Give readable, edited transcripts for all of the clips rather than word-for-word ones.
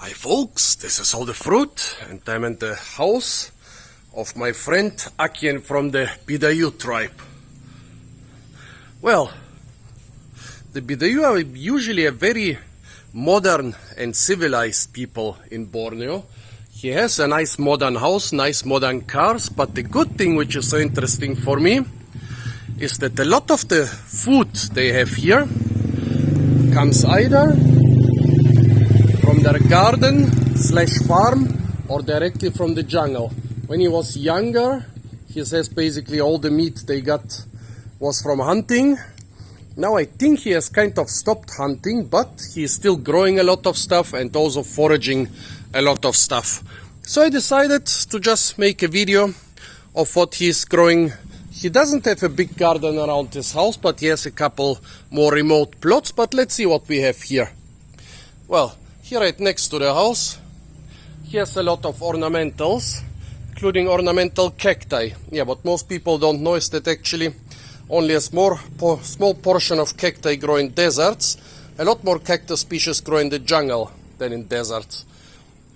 Hi folks, this is all the fruit and I'm in the house of my friend Akien from the Bidayu tribe. Well, the Bidayu are usually a very modern and civilized people in Borneo. He has a nice modern house, nice modern cars, but the good thing which is so interesting for me is that a lot of the food they have here comes either from their garden / farm or directly from the jungle. When he was younger, he says basically all the meat they got was from hunting. Now I think he has kind of stopped hunting, but he is still growing a lot of stuff and also foraging a lot of stuff. So I decided to just make a video of what he's growing. He doesn't have a big garden around his house, but he has a couple more remote plots. But let's see what we have here. Well, here right next to the house, he has a lot of ornamentals, including ornamental cacti. Yeah, but most people don't know is that actually only a small portion of cacti grow in deserts. A lot more cactus species grow in the jungle than in deserts.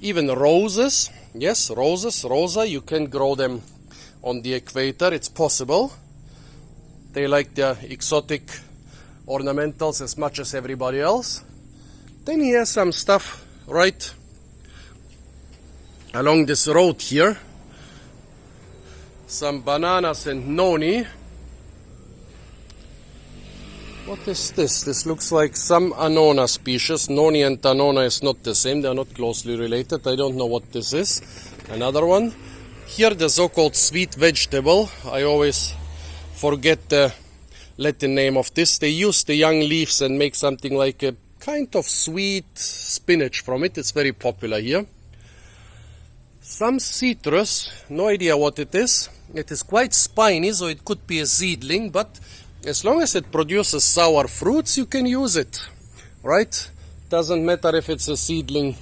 Even roses, yes, roses, rosa, you can grow them on the equator, it's possible. They like their exotic ornamentals as much as everybody else. Then he has some stuff right along this road here. Some bananas and noni. What is this? This looks like some annona species. Noni and annona is not the same. They are not closely related. I don't know what this is. Another one. Here the so-called sweet vegetable. I always forget the Latin name of this. They use the young leaves and make something like a kind of sweet spinach from it. It's very popular here. Some citrus. No idea what it is. It is quite spiny, so it could be a seedling, but as long as it produces sour fruits, you can use it, right? Doesn't matter if it's a seedling.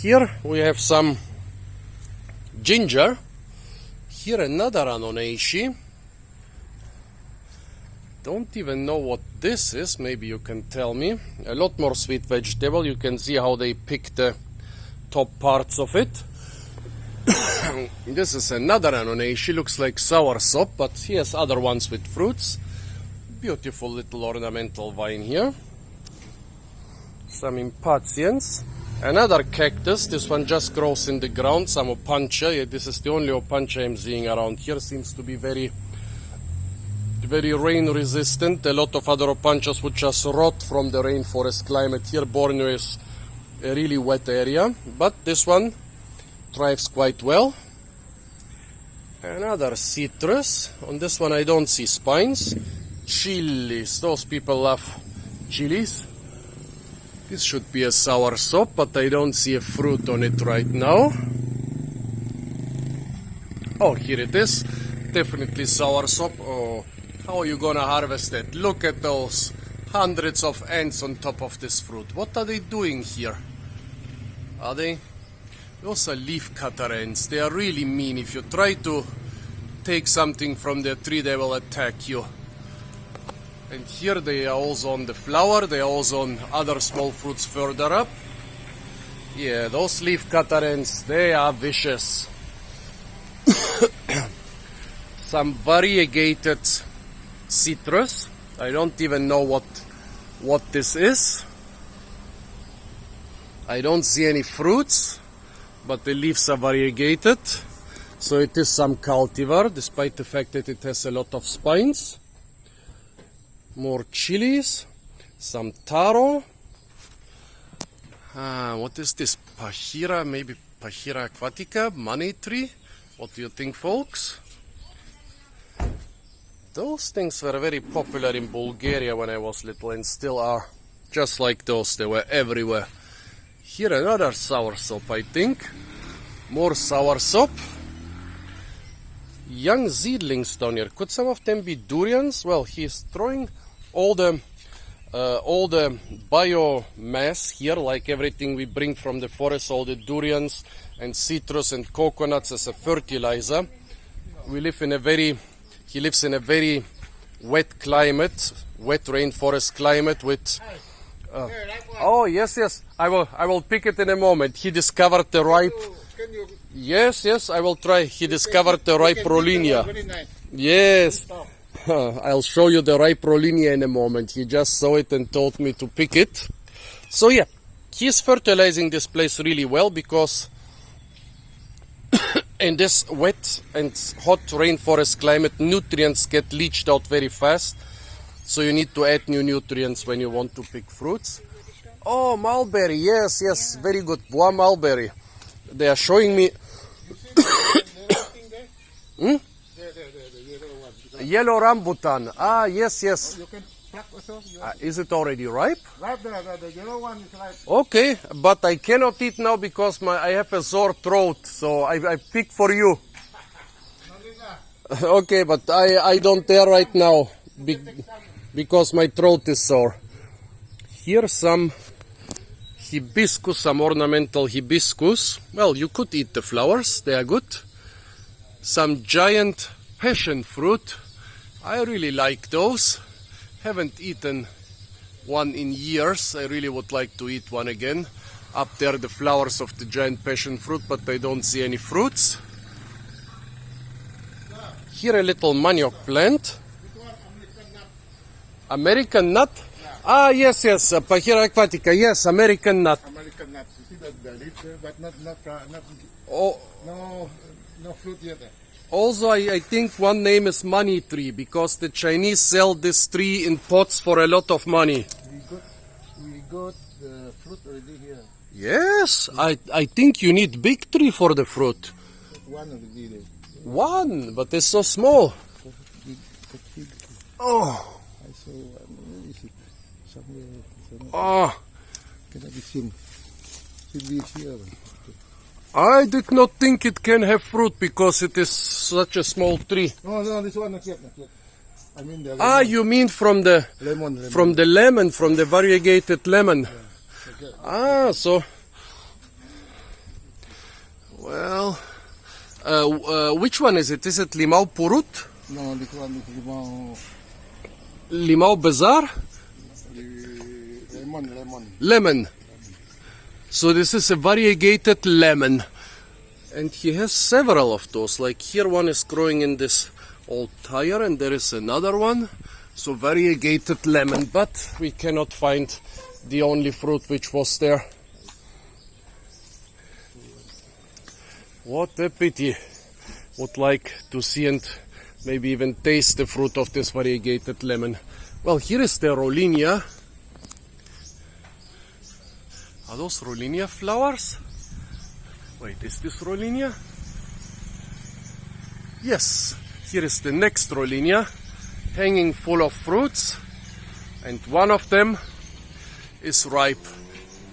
Here we have some ginger. Here another Anonaceae. Don't even know what this is. Maybe you can tell me. A lot more sweet vegetable. You can see how they pick the top parts of it. This is another Anonaceae. Looks like soursop, but he has other ones with fruits. Beautiful little ornamental vine here. Some impatiens. Another cactus. This one just grows in the ground. Some opancha. Yeah, this is the only opancha I'm seeing around here. Seems to be very rain resistant. A lot of other opanchas would just rot from the rainforest climate. Here Borneo is a really wet area, but this one thrives quite well. Another citrus. On this one I don't see spines. Chilies. Those people love chilies. This should be a soursop, but I don't see a fruit on it right now. Oh, here it is. Definitely soursop. Oh, how are you gonna harvest it? Look at those hundreds of ants on top of this fruit. What are they doing here? Are they? Those are leaf cutter ants. They are really mean. If you try to take something from the tree, they will attack you. And here they are also on the flower. They are also on other small fruits further up. Yeah, those leaf cutter ants, they are vicious. Some variegated citrus. I don't even know what this is. I don't see any fruits, but the leaves are variegated. So it is some cultivar, despite the fact that it has a lot of spines. More chilies, some taro. What is this? Pahira, maybe Pahira aquatica, money tree. What do you think, folks? Those things were very popular in Bulgaria when I was little and still are. Just like those, they were everywhere. Here another soursop, I think. More soursop. Young seedlings down here. Could some of them be durians? Well, he's throwing all the biomass here, like everything we bring from the forest, all the durians and citrus and coconuts as a fertilizer. He lives in a very wet climate, wet rainforest climate with Oh, yes, yes. I will pick it in a moment. He discovered the ripe. Can you Yes, yes, I will try. He discovered the ripe Rollinia. very nice. Yes. I'll show you the ripe Rollinia in a moment. He just saw it and told me to pick it. So yeah, he's fertilizing this place really well because in this wet and hot rainforest climate, nutrients get leached out very fast. So you need to add new nutrients when you want to pick fruits. Oh, mulberry, yes, yes, very good. Bois mulberry. They are showing me The yellow one. yellow rambutan. Ah, yes, yes. You can pluck also. Is it already ripe? Right there, the yellow one is ripe. Okay, but I cannot eat now because I have a sore throat. So I pick for you. Okay, but I don't dare right now because my throat is sore. Here's some hibiscus, some ornamental hibiscus. Well, you could eat the flowers, they are good. Some giant passion fruit. I really like those. Haven't eaten one in years. I really would like to eat one again. Up there the flowers of the giant passion fruit, but I don't see any fruits. Here a little manioc plant. American nut? Ah, yes, yes, Pahira aquatica, yes, American nut. American nut. You see the leaf there, but not Oh, no fruit yet. also, I think one name is money tree because the Chinese sell this tree in pots for a lot of money. We got the fruit already here. Yes, I think you need big tree for the fruit. One already there. One, but it's so small. Oh, I saw one. Is it somewhere? oh, Cannot be seen. Should be here. I did not think it can have fruit because it is such a small tree. No, this one not yet. I mean the lemon. Ah, you mean from the lemon. from the lemon, from the variegated lemon. Okay. Ah, so well, which one is it? Is it Limau Purut? No, this one is limau. Limau Bazar? Lemon. Lemon. So this is a variegated lemon. And he has several of those. Like here one is growing in this old tire and there is another one. So variegated lemon. But we cannot find the only fruit which was there. What a pity. Would like to see and maybe even taste the fruit of this variegated lemon. Well, here is the Rollinia. Are those Rollinia flowers? Wait, is this Rollinia? Yes, here is the next Rollinia, hanging full of fruits, and one of them is ripe.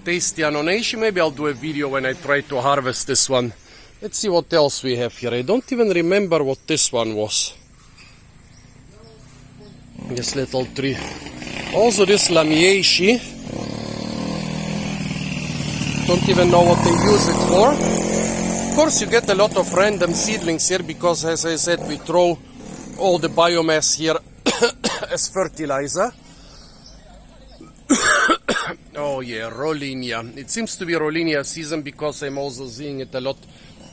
Tasty Anonashi. Maybe I'll do a video when I try to harvest this one. Let's see what else we have here. I don't even remember what this one was. This little tree. Also this Lamiaceae. Don't even know what they use it for. Of course you get a lot of random seedlings here because, as I said, we throw all the biomass here as fertilizer. Oh yeah, Rollinia. It seems to be Rollinia season because I'm also seeing it a lot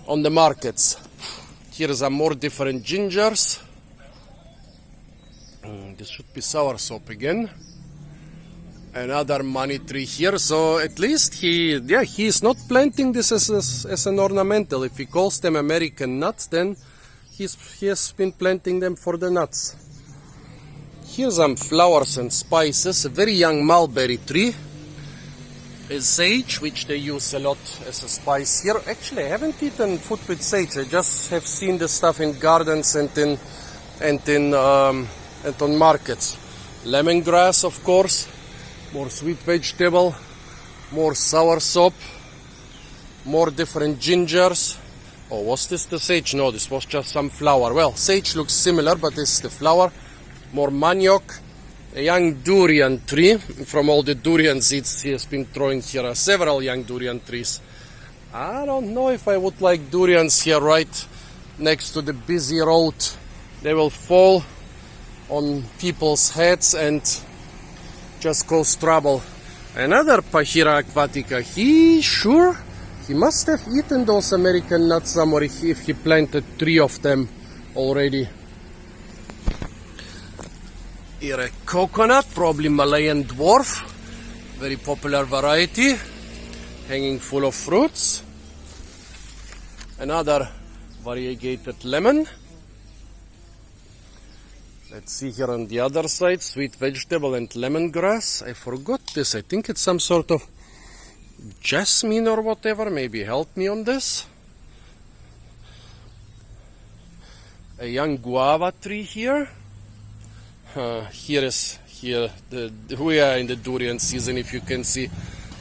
on the markets. Here are some more different gingers. This should be soursop again. Another money tree here, so at least he is not planting this as an ornamental. If he calls them American nuts, then he has been planting them for the nuts. Here's some flowers and spices. A very young mulberry tree. A sage, which they use a lot as a spice here. Actually, I haven't eaten food with sage. I just have seen the stuff in gardens and on markets. Lemongrass, of course. More sweet vegetable, more soursop, more different gingers. Oh, was this the sage? No, this was just some flower. Well, sage looks similar, but this is the flower. More manioc, a young durian tree. From all the durian seeds he has been throwing here are several young durian trees. I don't know if I would like durians here right next to the busy road. They will fall on people's heads and just cause trouble. Another Pachira aquatica. He must have eaten those American nuts somewhere if he planted 3 of them already. Here a coconut, probably Malayan dwarf, very popular variety, hanging full of fruits. Another variegated lemon. Let's see here on the other side, sweet vegetable and lemongrass. I forgot this. I think it's some sort of jasmine or whatever. Maybe help me on this. A young guava tree here. We are in the durian season, if you can see.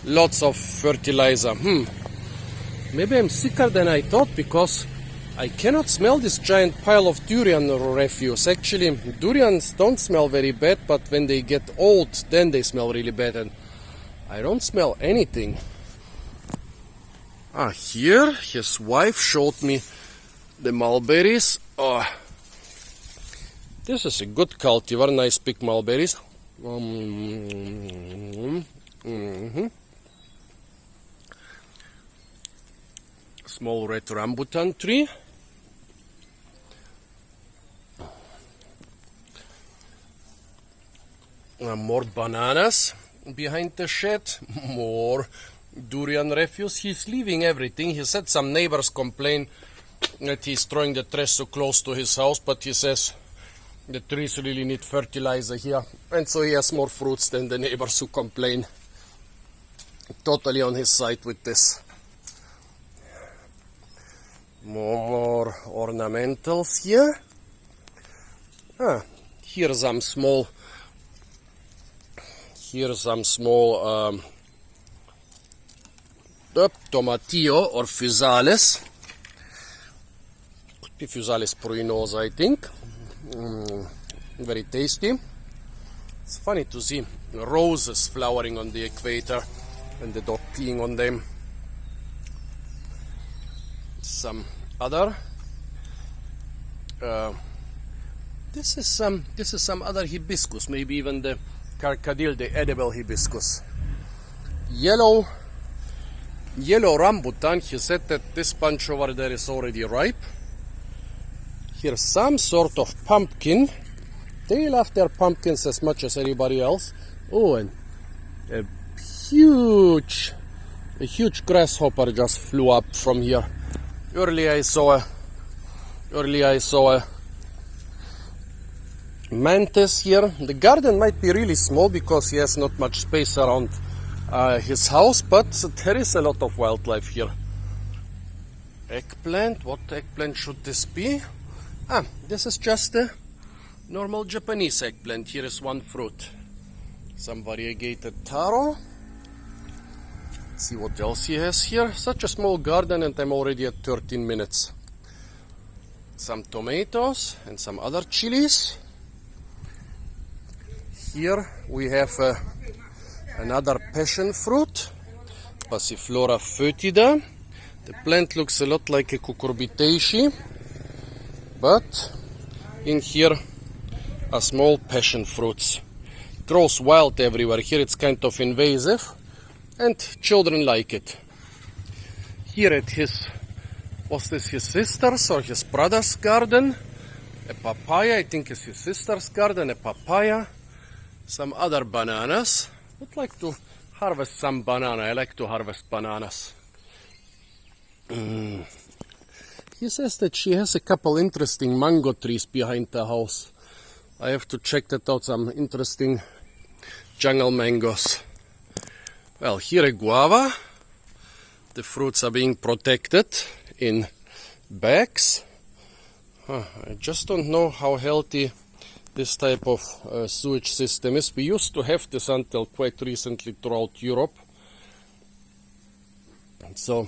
Lots of fertilizer. Maybe I'm sicker than I thought because I cannot smell this giant pile of durian refuse. Actually, durians don't smell very bad, but when they get old, then they smell really bad, and I don't smell anything. Here, his wife showed me the mulberries. This is a good cultivar, nice big mulberries. Small red rambutan tree. More bananas behind the shed, more durian refuse. He's leaving everything. He said some neighbors complain that he's throwing the trash so close to his house, but he says the trees really need fertilizer here, and so he has more fruits than the neighbors who complain. Totally on his side with this. More ornamentals here. Here's some small tomatillo or physalis. Could be physalis pruinosa, I think. Very tasty. It's funny to see roses flowering on the equator and the dog peeing on them. Some other. This is some other hibiscus, maybe even the carcadil, the edible hibiscus. Yellow rambutan. He said that this bunch over there is already ripe. Here's some sort of pumpkin. They love their pumpkins as much as anybody else. Oh, and a huge grasshopper just flew up from here. Earlier I saw a mantis here. The garden might be really small because he has not much space around his house, but there is a lot of wildlife here. Eggplant. What eggplant should this be? This is just a normal Japanese eggplant. Here is one fruit. Some variegated taro. Let's see what else he has here. Such a small garden, and I'm already at 13 minutes. Some tomatoes and some other chilies. Here we have another passion fruit, Passiflora foetida. The plant looks a lot like a cucurbitaceae, but in here are small passion fruits. Grows wild everywhere. Here it's kind of invasive, and children like it. Here at his sister's or his brother's garden, a papaya. I think it's his sister's garden, a papaya. Some other bananas. Would like to harvest some banana. I like to harvest bananas. He says that she has a couple interesting mango trees behind the house. I have to check that out. Some interesting jungle mangoes. Well, here a guava. The fruits are being protected in bags. I just don't know how healthy this type of sewage system is. We used to have this until quite recently throughout Europe. So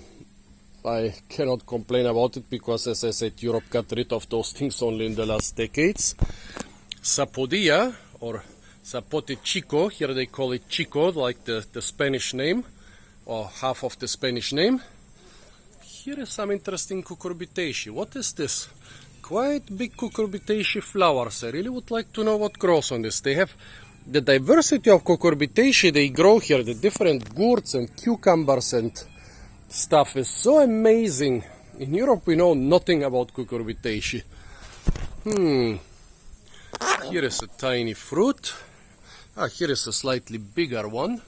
I cannot complain about it because, as I said, Europe got rid of those things only in the last decades. Sapodilla or Zapote chico, here they call it chico, like the Spanish name, or half of the Spanish name. Here is some interesting cucurbitaceae. What is this? Quite big cucurbitaceae flowers. I really would like to know what grows on this. They have the diversity of cucurbitaceae they grow here, the different gourds and cucumbers and stuff is so amazing. In Europe we know nothing about cucurbitaceae. Here is a tiny fruit. Here is a slightly bigger one.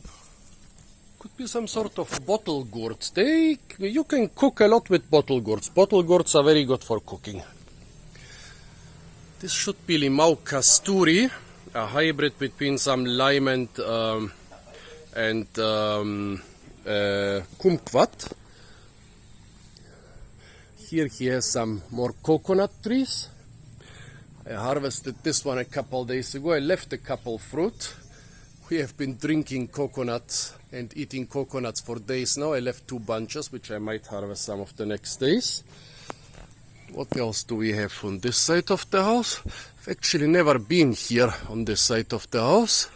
Could be some sort of bottle gourds. You can cook a lot with bottle gourds. Bottle gourds are very good for cooking. This should be Limau casturi, a hybrid between some lime and kumquat. Here he has some more coconut trees. I harvested this one a couple days ago. I left a couple fruit. We have been drinking coconuts and eating coconuts for days now. I left 2 bunches, which I might harvest some of the next days. What else do we have on this side of the house? I've actually never been here on this side of the house.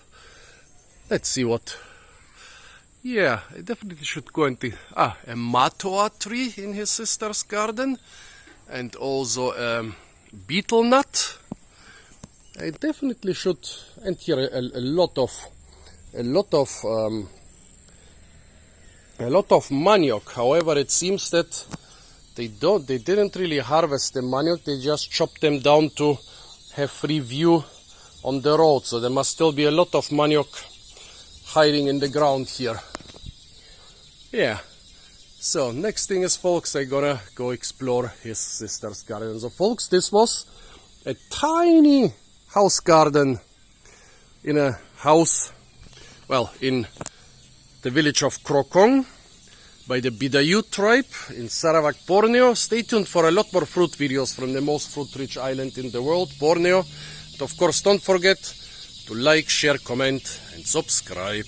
Let's see what. Yeah, I definitely should go and think. A matoa tree in his sister's garden, and also a beetle nut. I definitely should. And here a lot of manioc. However, it seems that they didn't really harvest the manioc. They just chopped them down to have free view on the road. So there must still be a lot of manioc hiding in the ground here. Yeah. So next thing is, folks, I'm gonna go explore his sister's garden. So, folks, this was a tiny house garden in a house, well, in the village of Krokong by the Bidayu tribe in Sarawak, Borneo. Stay tuned for a lot more fruit videos from the most fruit-rich island in the world, Borneo. And of course, don't forget to like, share, comment, and subscribe.